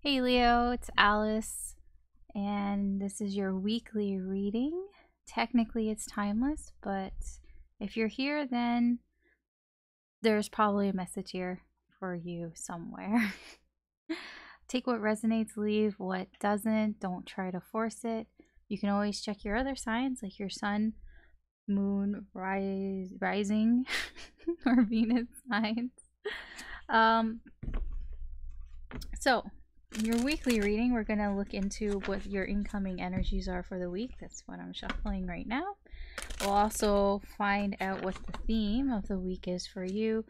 Hey Leo, it's Alice, and this is your weekly reading. Technically, it's timeless, but if you're here, then there's probably a message here for you somewhere. Take what resonates, leave what doesn't. Don't try to force it. You can always check your other signs, like your sun, moon, rising, or Venus signs. So, your weekly reading, we're going to look into what your incoming energies are for the week. That's what I'm shuffling right now. We'll also find out what the theme of the week is for you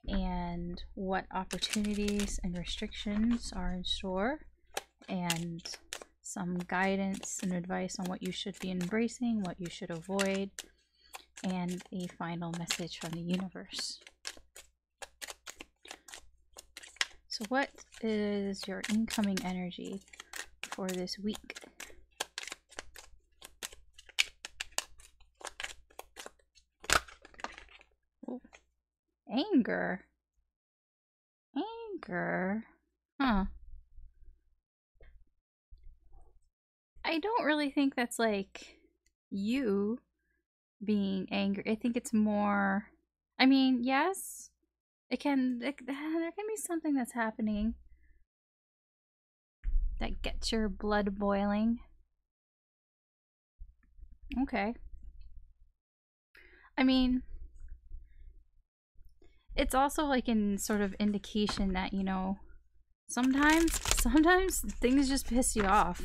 and what opportunities and restrictions are in store, and some guidance and advice on what you should be embracing, what you should avoid, and a final message from the universe. So what is your incoming energy for this week? Ooh. Anger. Anger. Huh. I don't really think that's like you being angry. I think it's more, I mean, yes, there can be something that's happening that gets your blood boiling. Okay. I mean, it's also like in sort of indication that, you know, sometimes things just piss you off.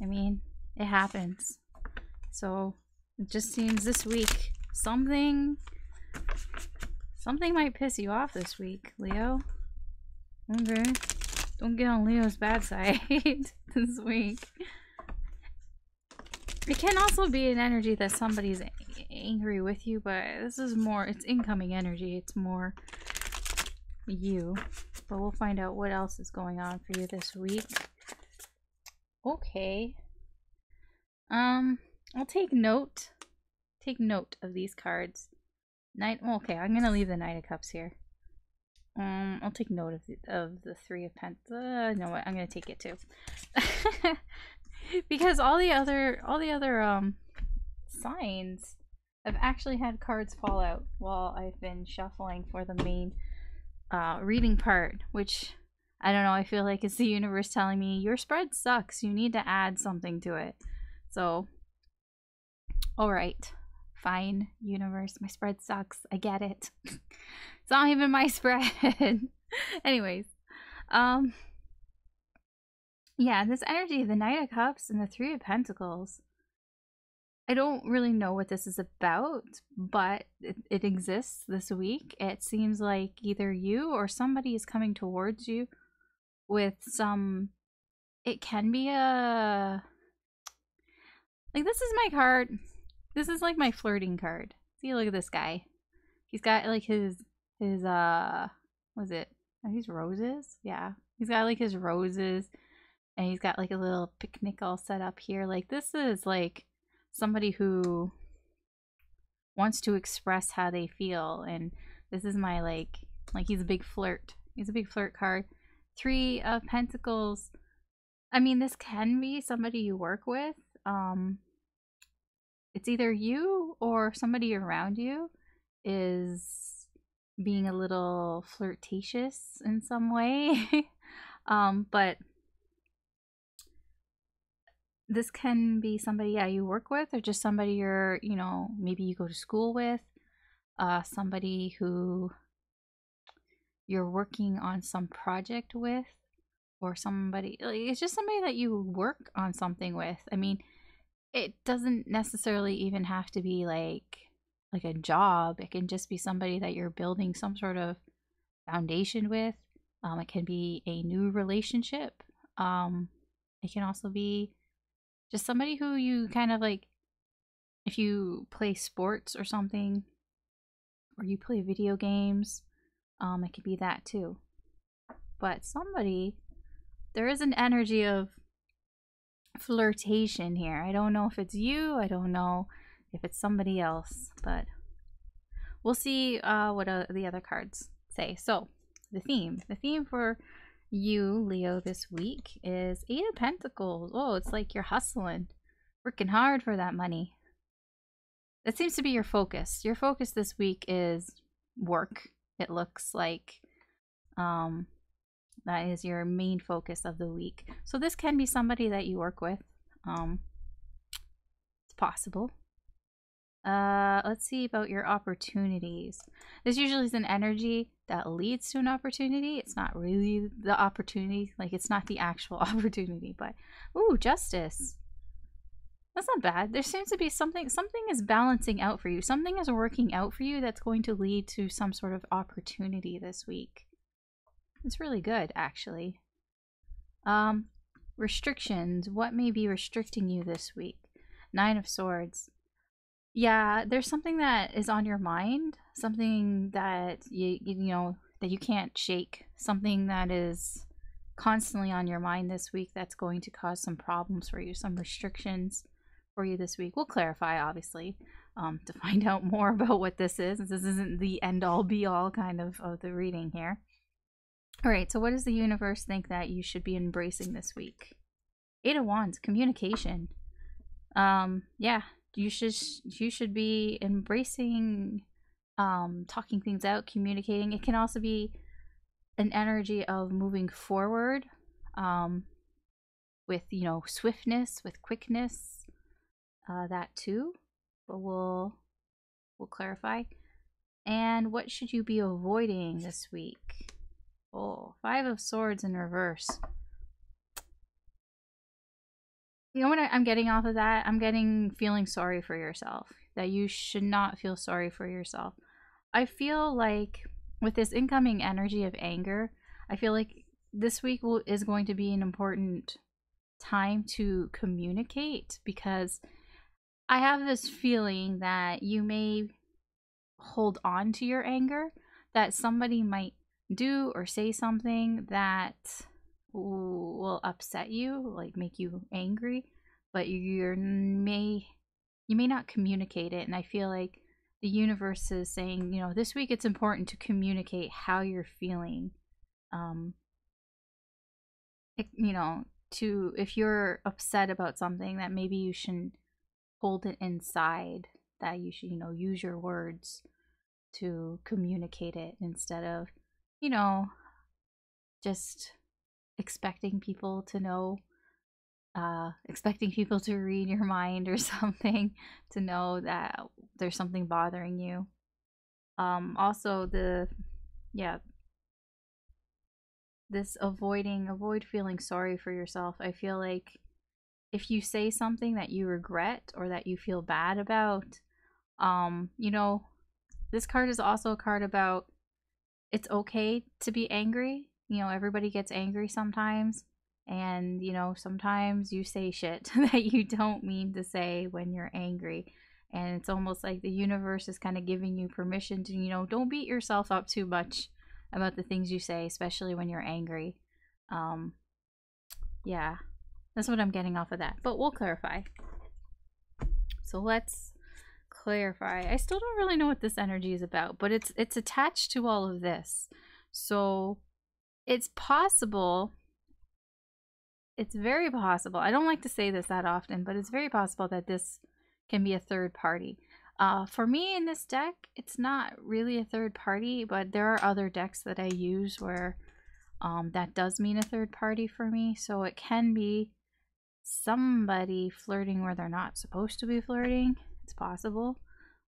I mean, it happens. So it just seems this week something might piss you off this week, Leo. Okay. Don't get on Leo's bad side this week. It can also be an energy that somebody's angry with you, but this is more, it's incoming energy. It's more you. But we'll find out what else is going on for you this week. Okay. I'll take note of these cards. Okay, I'm gonna leave the Knight of Cups here. I'll take note of the Three of Pentacles. You know what? I'm gonna take it too, because all the other signs have actually had cards fall out while I've been shuffling for the main reading part, which I don't know. I feel like it's the universe telling me your spread sucks. You need to add something to it. So, all right. Fine, universe, my spread sucks. I get it. It's not even my spread. Anyways, yeah, this energy, the Knight of Cups and the Three of Pentacles, I don't really know what this is about, but it exists this week. It seems like either you or somebody is coming towards you with some, it can be a, like, this is my card. This is like my flirting card. See, look at this guy. He's got like his was it? Are these roses? Yeah. He's got like his roses, and he's got like a little picnic all set up here. Like, this is like somebody who wants to express how they feel, and this is my like he's a big flirt. He's a big flirt card. Three of Pentacles. I mean, this can be somebody you work with. It's either you or somebody around you is being a little flirtatious in some way. But this can be somebody, yeah, you work with, or just somebody you're, you know, maybe you go to school with, somebody who you're working on some project with, or somebody, like, it's just somebody that you work on something with. I mean, it doesn't necessarily even have to be like a job. It can just be somebody that you're building some sort of foundation with. It can be a new relationship. It can also be just somebody who you kind of like, if you play sports or something, or you play video games, it could be that too. But somebody, there is an energy of flirtation here. I don't know if it's you. I don't know if it's somebody else, but we'll see what the other cards say. So the theme for you, Leo, this week is Eight of Pentacles. Oh, it's like you're hustling, working hard for that money. That seems to be your focus. Your focus this week is work. It looks like that is your main focus of the week. So this can be somebody that you work with. It's possible. Let's see about your opportunities. This usually is an energy that leads to an opportunity. It's not really the opportunity, like it's not the actual opportunity, but ooh, justice. That's not bad. There seems to be something is balancing out for you. Something is working out for you that's going to lead to some sort of opportunity this week. It's really good, actually. Restrictions. What may be restricting you this week? Nine of Swords. Yeah, there's something that is on your mind, something that you know that you can't shake, something that is constantly on your mind this week that's going to cause some problems for you, some restrictions for you this week. We'll clarify, obviously, to find out more about what this is. This isn't the end-all be-all kind of the reading here. All right, so what does the universe think that you should be embracing this week? Eight of Wands, communication. Yeah, you should be embracing talking things out, communicating. It can also be an energy of moving forward with, you know, swiftness, with quickness, that too, but we'll clarify. And what should you be avoiding this week? Oh, Five of Swords in reverse. You know what I'm getting off of that? I'm getting feeling sorry for yourself. That you should not feel sorry for yourself. I feel like with this incoming energy of anger, I feel like this week is going to be an important time to communicate, because I have this feeling that you may hold on to your anger, that somebody might do or say something that will upset you, like make you angry, but you may not communicate it. And I feel like the universe is saying, you know, this week it's important to communicate how you're feeling. You know, to, if you're upset about something, that maybe you shouldn't hold it inside, that you should, you know, use your words to communicate it instead of, you know, just expecting people to know, expecting people to read your mind or something, to know that there's something bothering you. Also this avoid feeling sorry for yourself. I feel like if you say something that you regret or that you feel bad about, you know, this card is also a card about it's okay to be angry. You know, everybody gets angry sometimes. And, you know, sometimes you say shit that you don't mean to say when you're angry. And it's almost like the universe is kind of giving you permission to, you know, don't beat yourself up too much about the things you say, especially when you're angry. Yeah, that's what I'm getting off of that. But we'll clarify. So let's clarify. I still don't really know what this energy is about, but it's attached to all of this. So it's possible, it's very possible, I don't like to say this that often, but it's very possible that this can be a third party. For me in this deck, it's not really a third party, but there are other decks that I use where that does mean a third party for me. So it can be somebody flirting where they're not supposed to be flirting. It's possible,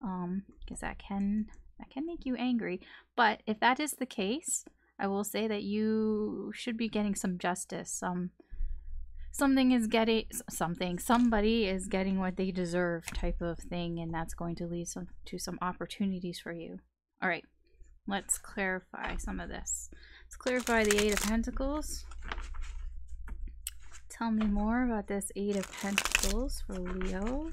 because that can make you angry. But if that is the case, I will say that you should be getting some justice. Somebody is getting what they deserve, type of thing, and that's going to lead to some opportunities for you. All right, let's clarify some of this. Let's clarify the Eight of Pentacles. Tell me more about this Eight of Pentacles for Leo.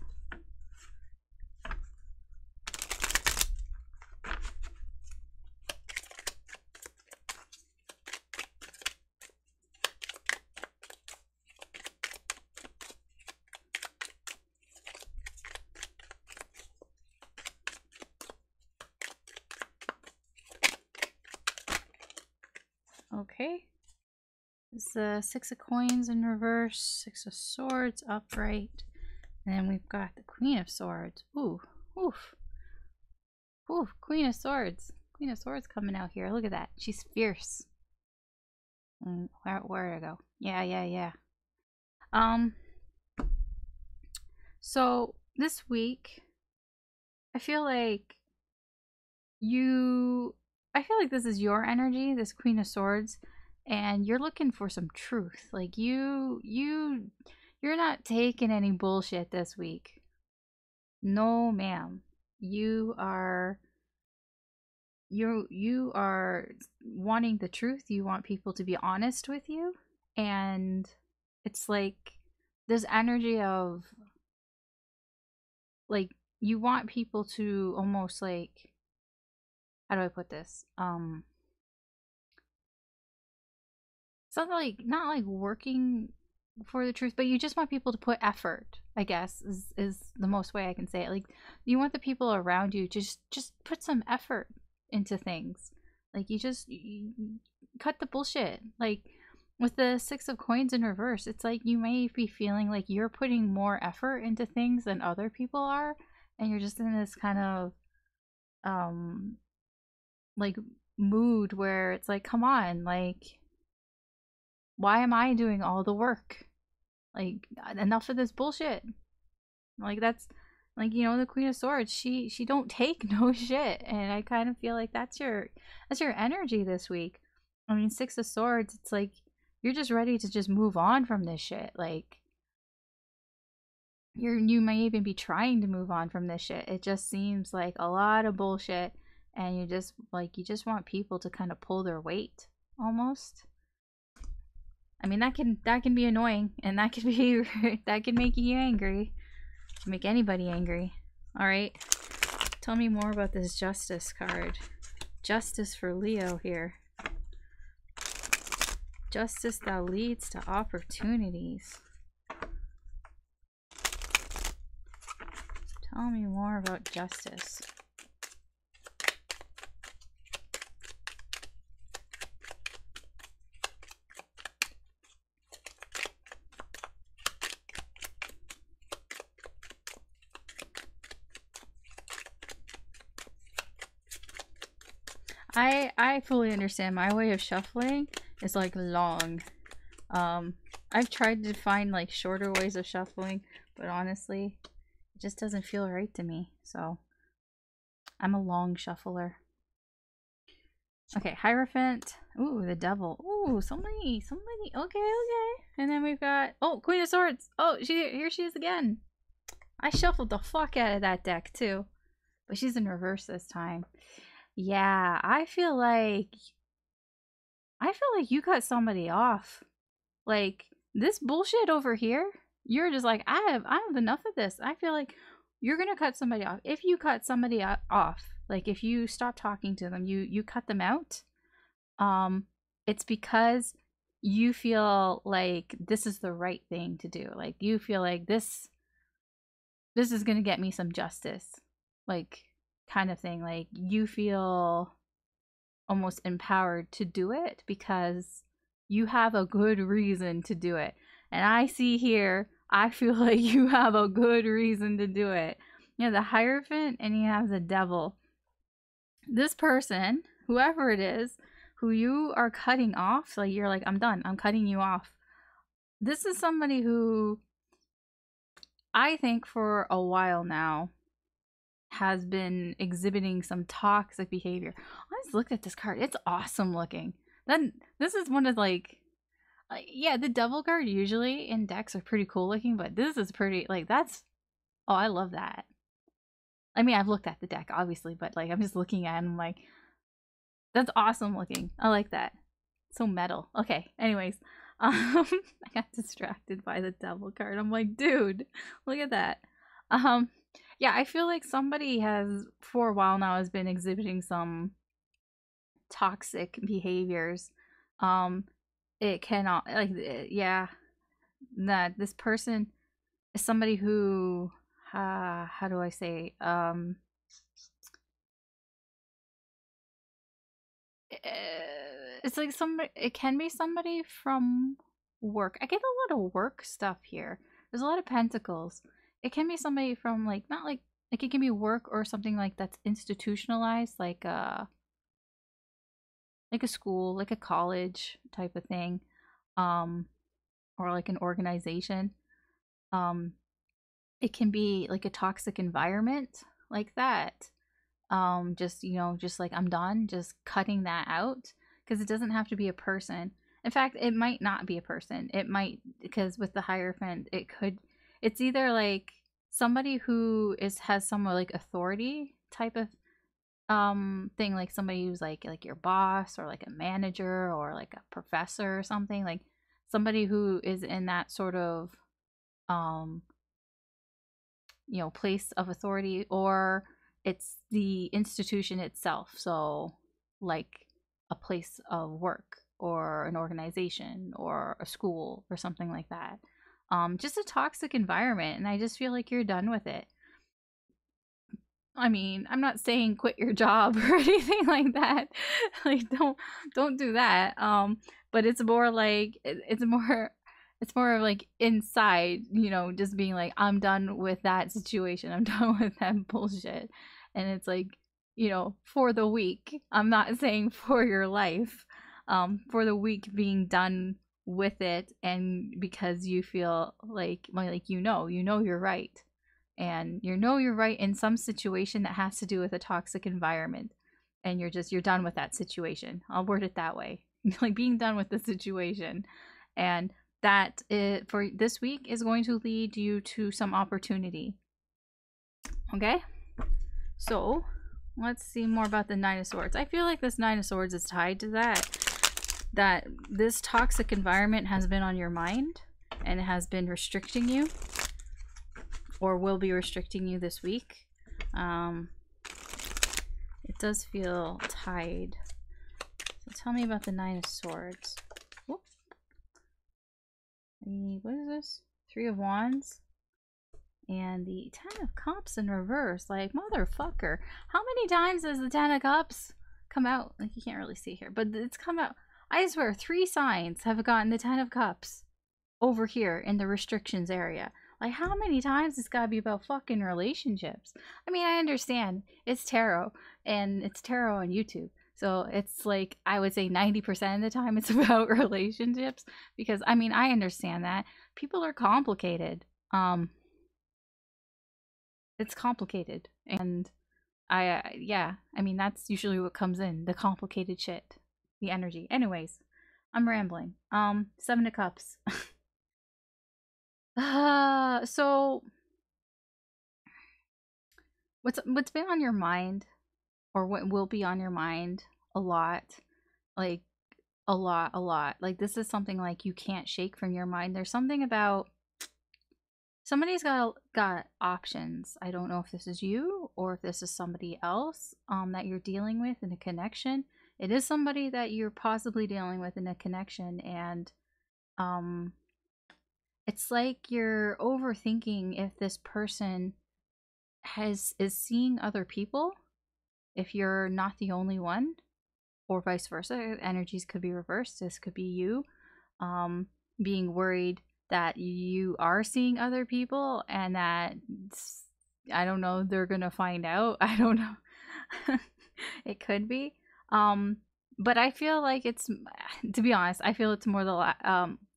Okay. It's the Six of Coins in reverse, Six of Swords upright, and then we've got the Queen of Swords. Ooh, oof, oof, Queen of Swords. Queen of Swords coming out here. Look at that. She's fierce. Where to go? Yeah. So this week, I feel like this is your energy, this Queen of Swords, and you're looking for some truth. Like you're not taking any bullshit this week. No, ma'am. You are wanting the truth. You want people to be honest with you, and it's like this energy of like you want people to almost like, how do I put this? It's not like working for the truth, but you just want people to put effort, I guess, is the most way I can say it. Like you want the people around you to just put some effort into things. Like you cut the bullshit. Like with the Six of Coins in reverse, it's like you may be feeling like you're putting more effort into things than other people are, and you're just in this kind of like mood where it's like, come on, like why am I doing all the work? Like enough of this bullshit. Like that's like, you know, the Queen of Swords, she don't take no shit, and I kind of feel like that's your energy this week. I mean, Six of Swords, it's like you're just ready to just move on from this shit. Like you may even be trying to move on from this shit. It just seems like a lot of bullshit, and you just want people to kind of pull their weight almost. I mean, that can be annoying, and that can be that can make you angry. Can make anybody angry. All right, tell me more about this Justice card. Justice for Leo here. Justice that leads to opportunities. Tell me more about justice. I fully understand. My way of shuffling is like long. I've tried to find like shorter ways of shuffling, but honestly, it just doesn't feel right to me. So I'm a long shuffler. Okay, Hierophant. Ooh, the Devil. Ooh, so many. Okay. And then we've got, oh, Queen of Swords. Oh, here she is again. I shuffled the fuck out of that deck too, but she's in reverse this time. Yeah, I feel like you cut somebody off. Like this bullshit over here, you're just like, I have enough of this. I feel like you're gonna cut somebody off. If you cut somebody off, like if you stop talking to them, you cut them out, it's because you feel like this is the right thing to do. Like you feel like this is gonna get me some justice, like kind of thing. Like you feel almost empowered to do it because you have a good reason to do it. And I see here, I feel like you have a good reason to do it. You have the Hierophant and you have the Devil. This person, whoever it is, who you are cutting off, like you're like, I'm done, I'm cutting you off. This is somebody who I think for a while now has been exhibiting some toxic behavior. I just looked at this card. It's awesome looking. Then this is one of like yeah, the Devil card usually in decks are pretty cool looking, but this is pretty like that's, oh, I love that. I mean, I've looked at the deck obviously, but like I'm just looking at it and I'm like, that's awesome looking. I like that. So metal. Okay, anyways. I got distracted by the Devil card. I'm like, dude, look at that. Yeah, I feel like somebody has for a while now has been exhibiting some toxic behaviors. It cannot like yeah, that this person is somebody who how do I say it's like somebody, it can be somebody from work. I get a lot of work stuff here. There's a lot of pentacles. It can be somebody from like, not like it can be work or something like that's institutionalized, like a school, like a college type of thing, um or like an organization. um it can be like a toxic environment like that. Just, just like, I'm done, just cutting that out, because it doesn't have to be a person. In fact, it might not be a person. It might, because with the Hierophant, it's either like somebody who has some like authority type of thing, like somebody who's like your boss, or like a manager, or like a professor or something, like somebody who is in that sort of um place of authority, or it's the institution itself, so like a place of work, or an organization, or a school, or something like that. Just a toxic environment, and I just feel like you're done with it. I mean, I'm not saying quit your job or anything like that. Like, don't do that. But it's more like it's more of like inside, just being like, I'm done with that situation. I'm done with that bullshit. And it's like, for the week. I'm not saying for your life. For the week, being done with it, and because you feel like you're right, and you're right in some situation that has to do with a toxic environment, and you're done with that situation. I'll word it that way. Like, being done with the situation. And that for this week is going to lead you to some opportunity. Okay, so let's see more about the Nine of Swords. I feel like this Nine of Swords is tied to that this toxic environment has been on your mind, and it has been restricting you, or will be restricting you this week. It does feel tied. So tell me about the Nine of Swords. Whoop. What is this? Three of Wands. And the Ten of Cups in reverse. Like, motherfucker. How many times has the Ten of Cups come out? Like, you can't really see here, but it's come out. I swear, 3 signs have gotten the Ten of Cups over here in the restrictions area. Like, how many times it's gotta be about fucking relationships? I mean, I understand. It's tarot, and it's tarot on YouTube. So it's like, I would say 90% of the time it's about relationships. Because, I mean, I understand that. People are complicated. It's complicated. And yeah, I mean, that's usually what comes in. The complicated shit. The energy. Anyways, I'm rambling. 7 of Cups. So what's been on your mind, or what will be on your mind a lot, like a lot. Like, this is something like you can't shake from your mind. There's something about somebody's got options. I don't know if this is you or if this is somebody else that you're dealing with in a connection. It is somebody that you're possibly dealing with in a connection, and it's like you're overthinking if this person is seeing other people, if you're not the only one, or vice versa. Energies could be reversed. This could be you being worried that you are seeing other people, and that, I don't know, they're gonna find out. I don't know. It could be. But I feel like it's, to be honest, I feel it's more the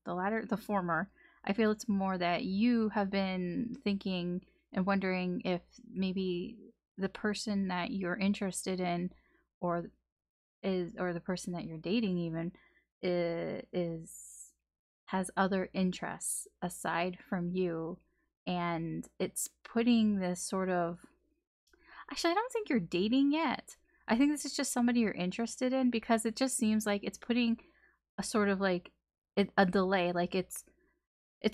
latter, the former. I feel it's more that you have been thinking and wondering if maybe the person that you're interested in, or the person that you're dating even, has other interests aside from you, and it's putting this sort of, actually, I don't think you're dating yet. I think this is just somebody you're interested in, because it just seems like it's putting a sort of like a delay, like it's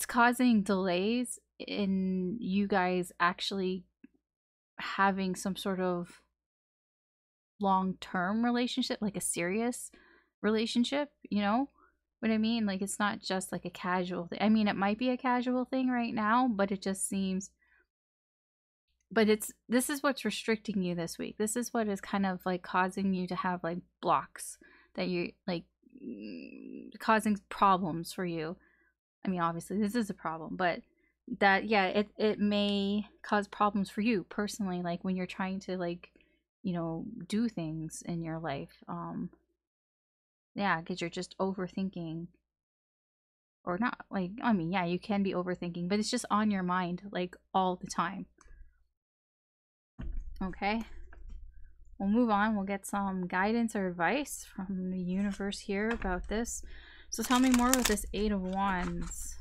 causing delays in you guys actually having some sort of long-term relationship, like a serious relationship, you know what I mean? Like, it's not just like a casual thing. I mean, it might be a casual thing right now, but it just seems, but this is what's restricting you this week. This is what is kind of like causing you to have like blocks, that you're like causing problems for you. I mean, obviously this is a problem, but that, yeah, it may cause problems for you personally, like when you're trying to, like, you know, do things in your life. Yeah, because you're just overthinking, or not, like, I mean, yeah, you can be overthinking, but it's just on your mind like all the time. Okay, we'll move on. We'll get some guidance or advice from the universe here about this. So tell me more about this Eight of Wands,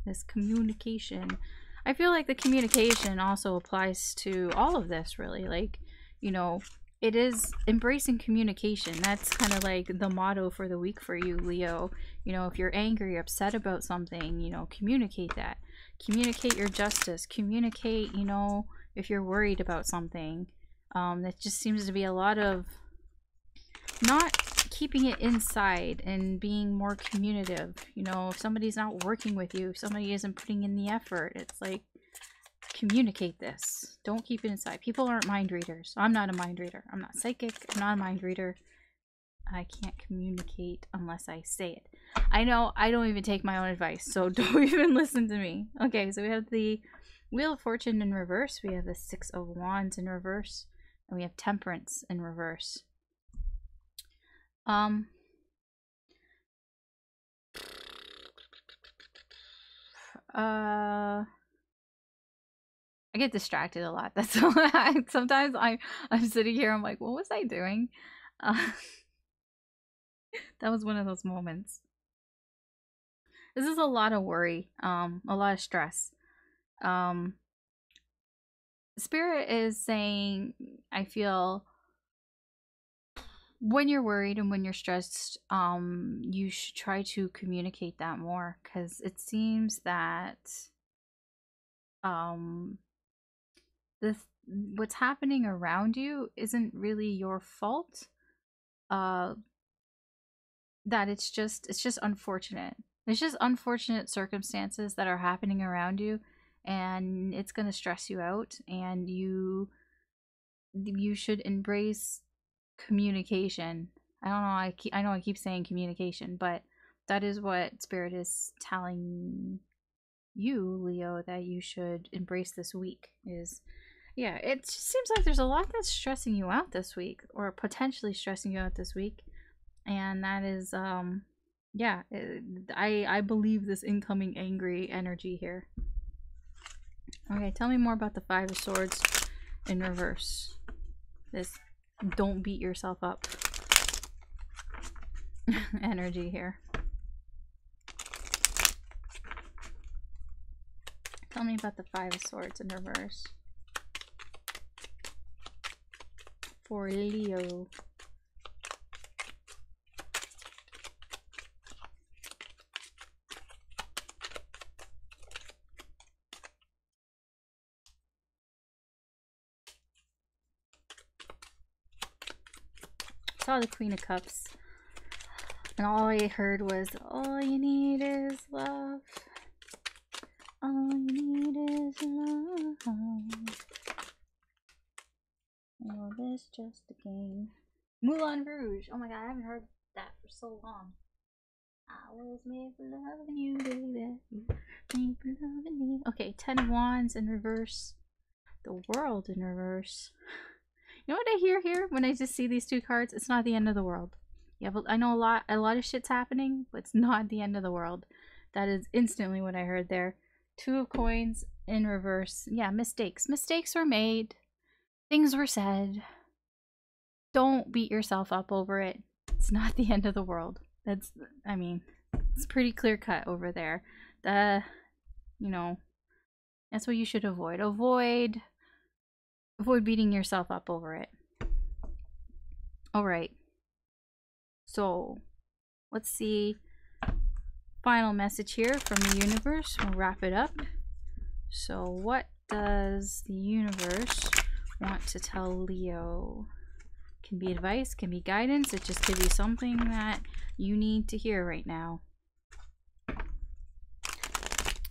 this communication. I feel like the communication also applies to all of this, really. Like, you know, it is embracing communication. That's kind of like the motto for the week for you, Leo. You know, if you're angry, upset about something, you know, communicate that. Communicate your justice. Communicate, you know, if you're worried about something. That just seems to be a lot of not keeping it inside and being more communicative. You know, if somebody's not working with you, if somebody isn't putting in the effort, it's like, communicate this. Don't keep it inside. People aren't mind readers. I'm not a mind reader. I'm not psychic. I'm not a mind reader. I can't communicate unless I say it. I know I don't even take my own advice, so don't even listen to me. Okay, so we have the Wheel of Fortune in reverse. We have the Six of Wands in reverse. And we have Temperance in reverse. I get distracted a lot. That's all. Sometimes I'm sitting here, I'm like, what was I doing? That was one of those moments. This is a lot of worry, a lot of stress. Spirit is saying, I feel, when you're worried and when you're stressed, you should try to communicate that more, because it seems that what's happening around you isn't really your fault. That it's just unfortunate. It's just unfortunate circumstances that are happening around you, and it's gonna stress you out, and you should embrace communication. I don't know, I know I keep saying communication, but that is what Spirit is telling you, Leo, that you should embrace this week. Is, yeah, it just seems like there's a lot that's stressing you out this week, or potentially stressing you out this week, and that is yeah, I believe this incoming angry energy here. Okay, tell me more about the Five of Swords in reverse. This don't beat yourself up energy here. Tell me about the Five of Swords in reverse for Leo. Saw the Queen of Cups, and all I heard was, all you need is love. All you need is love. Oh, this just a game. Moulin Rouge. Oh my god, I haven't heard that for so long. I was made for loving you, baby. Made for loving you. Okay, Ten of Wands in reverse. The World in reverse. You know what I hear here when I just see these two cards? It's not the end of the world. Yeah, but I know a lot of shit's happening, but it's not the end of the world. That is instantly what I heard there. Two of Coins in reverse. Yeah, mistakes. Mistakes were made. Things were said. Don't beat yourself up over it. It's not the end of the world. That's, I mean, it's pretty clear cut over there. You know, that's what you should avoid. Avoid beating yourself up over it. All right. So, let's see. Final message here from the universe. We'll wrap it up. So, what does the universe want to tell Leo? Can be advice, can be guidance. It just could be something that you need to hear right now.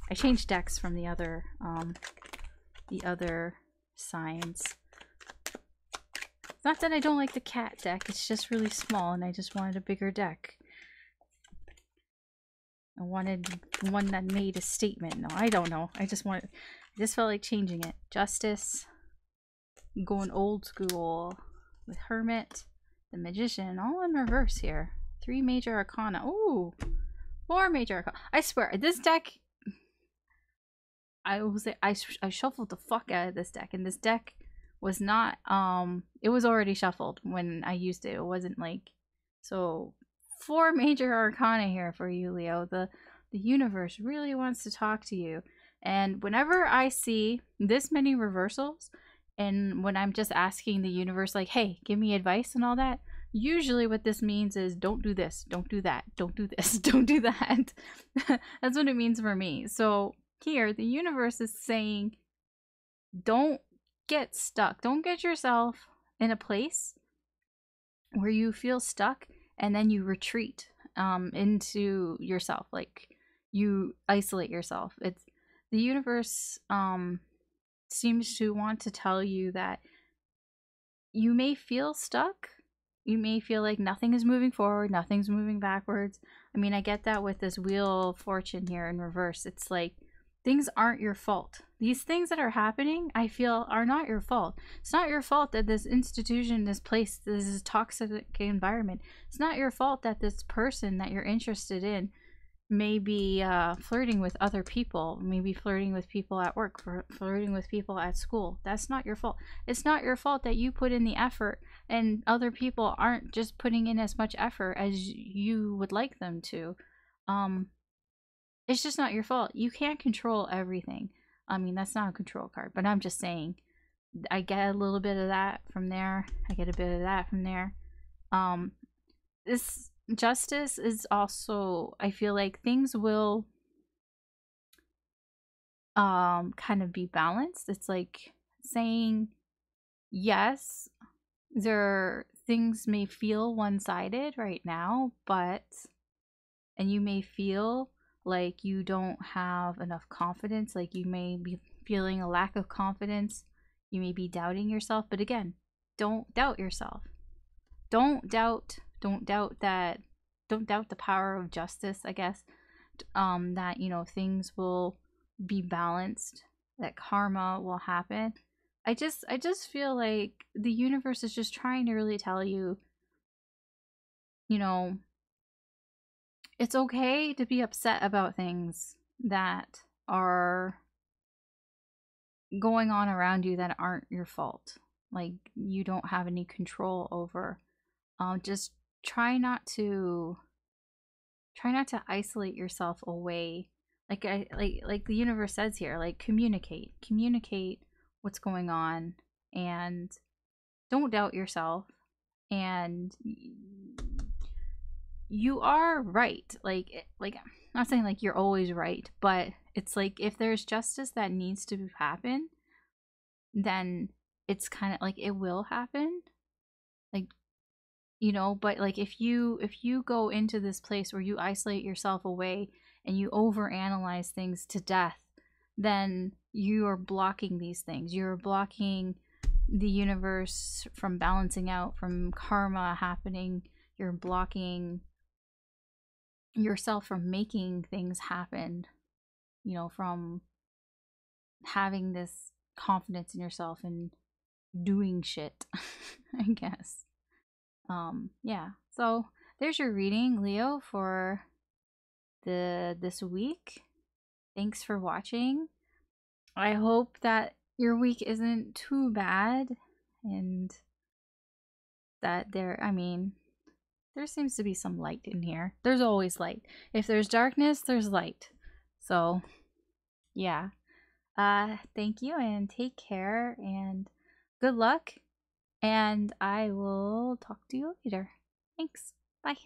I changed decks from the other signs. Not that I don't like the cat deck, it's just really small and I just wanted a bigger deck. I wanted one that made a statement. No, I don't know. I just felt like changing it. Justice. Going old school with Hermit, the Magician, all in reverse here. 3 major arcana. Ooh, 4 major arcana. I swear, this deck, I will say, I shuffled the fuck out of this deck, and this deck was not, it was already shuffled when I used it. It wasn't like, so 4 major arcana here for you, Leo. The universe really wants to talk to you. And whenever I see this many reversals, and when I'm just asking the universe, like, hey, give me advice and all that, usually what this means is don't do this, don't do that, don't do this, don't do that. That's what it means for me. So here, the universe is saying, don't get stuck. Don't get yourself in a place where you feel stuck and then you retreat into yourself. Like, you isolate yourself. It's the universe seems to want to tell you that you may feel stuck. You may feel like nothing is moving forward, nothing's moving backwards. I mean, I get that with this Wheel of Fortune here in reverse. It's like things aren't your fault. These things that are happening, I feel, are not your fault. It's not your fault that this institution, this place, this is a toxic environment. It's not your fault that this person that you're interested in may be flirting with other people, maybe flirting with people at work, flirting with people at school. That's not your fault. It's not your fault that you put in the effort and other people aren't just putting in as much effort as you would like them to. It's just not your fault. You can't control everything. I mean, that's not a control card, but I'm just saying, I get a little bit of that from there. I get a bit of that from there. This Justice is also, I feel like things will kind of be balanced. It's like saying yes, things may feel one-sided right now, and you may feel like you don't have enough confidence, like you may be feeling a lack of confidence, you may be doubting yourself, but again, don't doubt yourself. Don't doubt the power of justice, I guess. That, you know, things will be balanced, that karma will happen. I just feel like the universe is just trying to really tell you, you know, it's okay to be upset about things that are going on around you that aren't your fault. Like, you don't have any control over. Just try not to isolate yourself away. Like the universe says here, like, communicate what's going on, and don't doubt yourself, and you are right. Like I'm not saying like you're always right, but it's like if there's justice that needs to happen, then it's kind of like it will happen. Like, you know, but like if you go into this place where you isolate yourself away and you overanalyze things to death, then you are blocking these things. You're blocking the universe from balancing out, from karma happening. You're blocking yourself from making things happen, you know, from having this confidence in yourself and doing shit, I guess. Yeah, so there's your reading, Leo, for this week. Thanks for watching. I hope that your week isn't too bad, and that there seems to be some light in here. There's always light. If there's darkness, there's light. So yeah, thank you and take care and good luck, and I will talk to you later. Thanks. Bye.